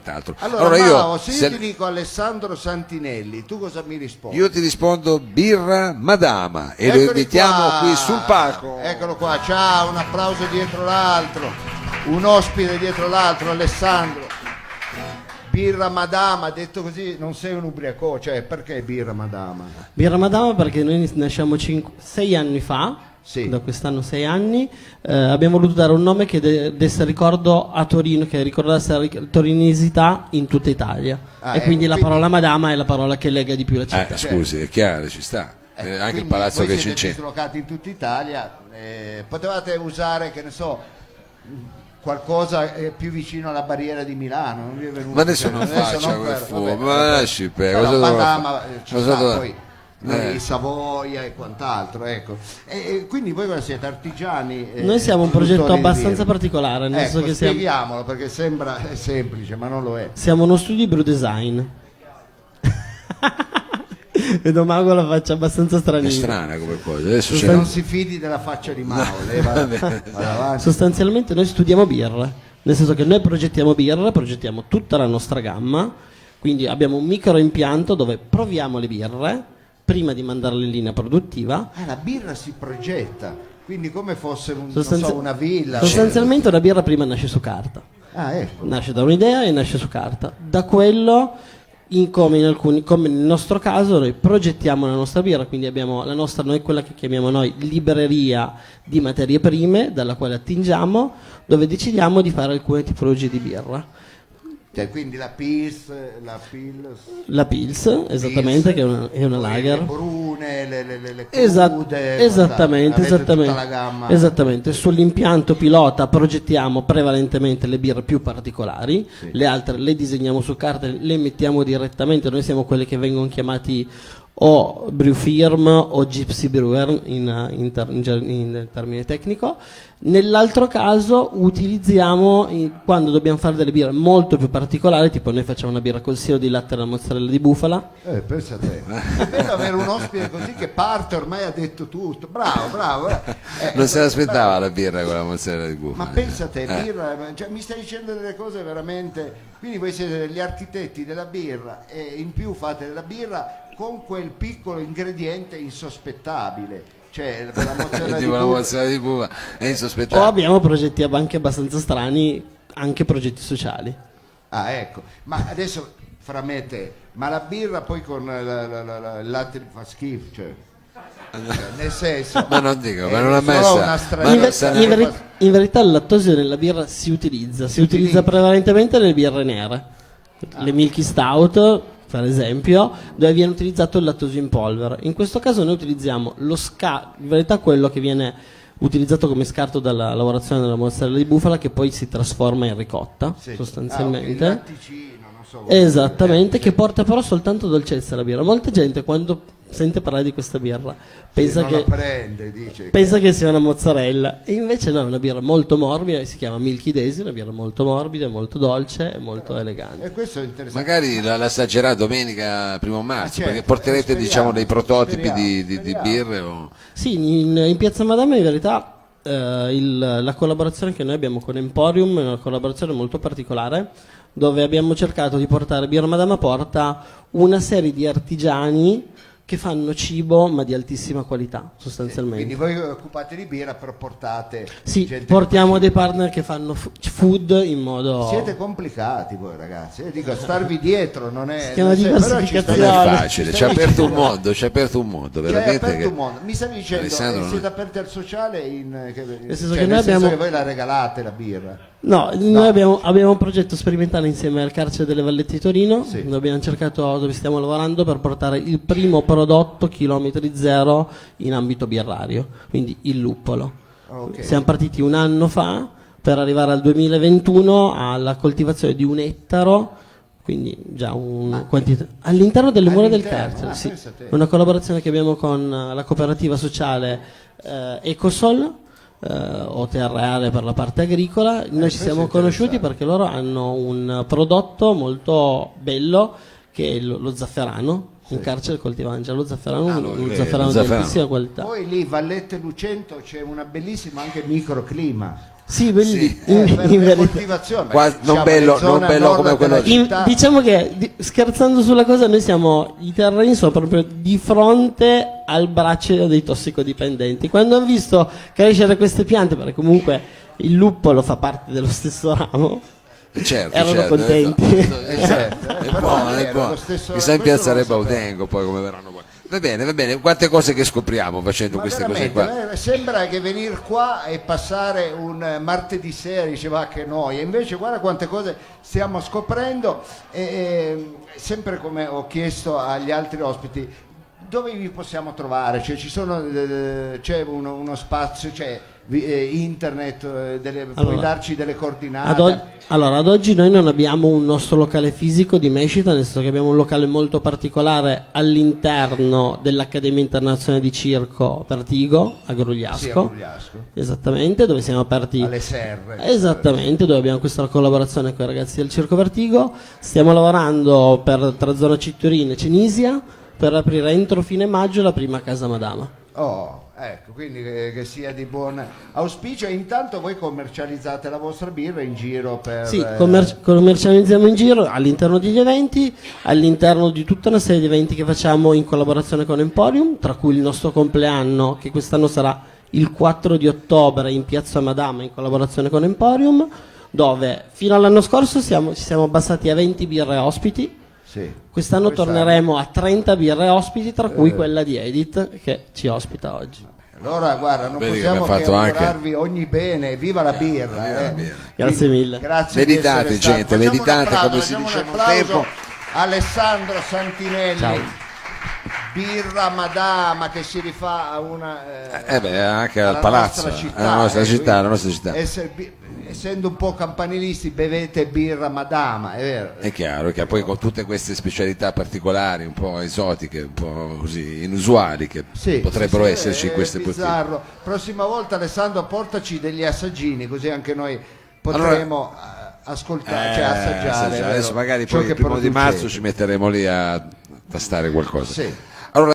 quant'altro. Allora Mao, se io ti dico Alessandro Santinelli, tu cosa mi rispondi? Io ti rispondo birra Madama e Eccoli lo invitiamo qua. qui sul palco. Eccolo qua, ciao, un applauso dietro l'altro, un ospite dietro l'altro, Alessandro. Birra Madama, detto così non sei un ubriaco, cioè perché birra Madama? Birra Madama perché noi nasciamo 6 anni fa, sì. Da quest'anno 6 anni, abbiamo voluto dare un nome che desse ricordo a Torino, che ricordasse la torinesità in tutta Italia, e quindi la parola Madama è la parola che lega di più la città. Scusi, è chiaro, ci sta. Anche il palazzo che siete c'è. dislocati in tutta Italia, potevate usare, che ne so, qualcosa più vicino alla barriera di Milano, non vi è venuto? Ma adesso non faccia quel fumo, ma lasci per Madama ci sta poi i Savoia e quant'altro, ecco. E quindi voi cosa siete, artigiani? Noi siamo un progetto abbastanza particolare, nel senso che spieghiamolo perché sembra semplice ma non lo è. Siamo uno studio di brew design. Vedo Mago la faccia abbastanza stranina. È strana come cosa. Adesso non si fidi della faccia di Mao. Sostanzialmente noi studiamo birra, nel senso che noi progettiamo birra, progettiamo tutta la nostra gamma, quindi abbiamo un micro impianto dove proviamo le birre prima di mandarle in linea produttiva. La birra si progetta, quindi come fosse una villa. Sostanzialmente una birra prima nasce su carta. Ecco. Nasce da un'idea e nasce su carta. Da quello, come nel nostro caso, noi progettiamo la nostra birra, quindi abbiamo noi quella che chiamiamo noi libreria di materie prime dalla quale attingiamo, dove decidiamo di fare alcune tipologie di birra. Quindi la Pils, esattamente, che è una lager. Le brune, le crude, esattamente. Tutta la gamma. Esattamente. Sull'impianto pilota progettiamo prevalentemente le birre più particolari, sì. Le altre le disegniamo su carta, le mettiamo direttamente. Noi siamo quelli che vengono chiamati o brew firm o gypsy brewer in termine tecnico. Nell'altro caso utilizziamo, quando dobbiamo fare delle birre molto più particolari, tipo noi facciamo una birra col siero di latte e la mozzarella di bufala. Pensa a te, è bello avere un ospite così che parte, ormai ha detto tutto, bravo. Non se l'aspettava la birra con la mozzarella di bufala. Ma pensa a te, birra, cioè, mi stai dicendo delle cose veramente, quindi voi siete degli architetti della birra e in più fate della birra con quel piccolo ingrediente insospettabile, cioè la mozzarella di bufala è insospettabile. O abbiamo progetti anche abbastanza strani, anche progetti sociali. Ecco, ma adesso fra me e te, ma la birra poi con il latte fa schifo, cioè nel senso, ma non dico, ma non ha messa. In verità il lattosio nella birra si utilizza prevalentemente nelle birre nere, le Milky Stout per esempio, dove viene utilizzato il lattosio in polvere. In questo caso noi utilizziamo in verità quello che viene utilizzato come scarto dalla lavorazione della mozzarella di bufala, che poi si trasforma in ricotta, sostanzialmente. Non so, esattamente, che porta però soltanto dolcezza alla birra. Molta gente quando sente parlare di questa birra pensa che sia una mozzarella, e invece no, è una birra molto morbida, si chiama Milky Daisy, una birra molto morbida, molto dolce e molto elegante. E questo è interessante. Magari la assaggerà domenica 1 marzo, perché porterete dei prototipi di birre Sì, in Piazza Madama in verità la collaborazione che noi abbiamo con Emporium è una collaborazione molto particolare, dove abbiamo cercato di portare, Birra Madama porta una serie di artigiani che fanno cibo ma di altissima qualità, sostanzialmente. Quindi voi occupate di birra, però portate... Sì, portiamo dei partner che fanno food in modo... Siete complicati voi ragazzi, dico, starvi dietro non è... Si chiama diversificazione. Non è facile, ci ha aperto un mondo, veramente. Mi stavi dicendo, siete aperti al sociale nel senso che voi la regalate la birra? No, noi abbiamo un progetto sperimentale insieme al Carcere delle Vallette di Torino, dove stiamo lavorando per portare il primo prodotto chilometri zero in ambito birrario, quindi il luppolo. Siamo partiti 1 anno fa per arrivare al 2021 alla coltivazione di 1 ettaro, quindi già all'interno delle mura del carcere. Sì. Una collaborazione che abbiamo con la cooperativa sociale Ecosol, OTRR per la parte agricola. Noi ci siamo conosciuti perché loro hanno un prodotto molto bello che è lo zafferano. In carcere coltivano già lo zafferano, zafferano di altissima qualità. Poi lì Vallette Lucento c'è una bellissima anche microclima. Sì, belli, per in le verità. coltivazioni, Quasi- non siamo bello- nella zona non bello nord come quello della di- città. Diciamo che scherzando sulla cosa, noi siamo, i terreni sono proprio di fronte al braccio dei tossicodipendenti. Quando hanno visto crescere queste piante, perché comunque il luppolo fa parte dello stesso ramo, Certo, erano certo, contenti. certo, è però buono, era è buono. lo stesso- Chissà in questo piazza non Re lo sapevo. Baudengo poi come verranno qua. Va bene, quante cose che scopriamo facendo Ma queste cose veramente, qua. sembra che venire qua e passare un martedì sera diceva che noi, e invece guarda quante cose stiamo scoprendo, sempre come ho chiesto agli altri ospiti, dove vi possiamo trovare? Cioè, c'è uno spazio, c'è internet, puoi Allora, darci delle coordinate? Ad oggi noi non abbiamo un nostro locale fisico di Mescita, nel senso che abbiamo un locale molto particolare all'interno dell'Accademia Internazionale di Circo Vertigo a Grugliasco. Sì, a Grugliasco. Esattamente, dove siamo aperti. Alle serre. Esattamente, dove abbiamo questa collaborazione con i ragazzi del Circo Vertigo. Stiamo lavorando tra zona Citturina e Cenisia per aprire entro fine maggio la prima Casa Madama. Oh, ecco, quindi che sia di buon auspicio. E intanto voi commercializzate la vostra birra in giro per... Sì, commercializziamo in giro all'interno degli eventi, all'interno di tutta una serie di eventi che facciamo in collaborazione con Emporium, tra cui il nostro compleanno, che quest'anno sarà il 4 di ottobre in Piazza Madama in collaborazione con Emporium, dove fino all'anno scorso ci siamo abbassati a 20 birre ospiti. Sì. Quest'anno torneremo a 30 birre ospiti, tra cui quella di Edith che ci ospita oggi. Allora guarda, non Vedi che possiamo abbiamo che fatto anche- augurarvi ogni bene, viva la birra. Viva la birra. Grazie mille. Grazie Meditate, di essere stato. gente, Facciamo un meditate, applauso, come si facciamo diceva un un applauso tempo. a Alessandro Santinelli. Ciao. Birra Madama che si rifà a una Anche al alla palazzo, nostra città, alla nostra città, quindi alla nostra città. essendo un po' campanilisti bevete birra Madama, è vero. È chiaro che poi con tutte queste specialità particolari, un po' esotiche, un po' così inusuali che Sì, potrebbero sì, esserci in è queste bottiglie. bizzarro. Prossima volta Alessandro portaci degli assaggini così anche noi potremo ascoltare, cioè assaggiare. Adesso vero, magari ciò poi il che primo di producete. marzo ci metteremo lì a tastare qualcosa. Sì.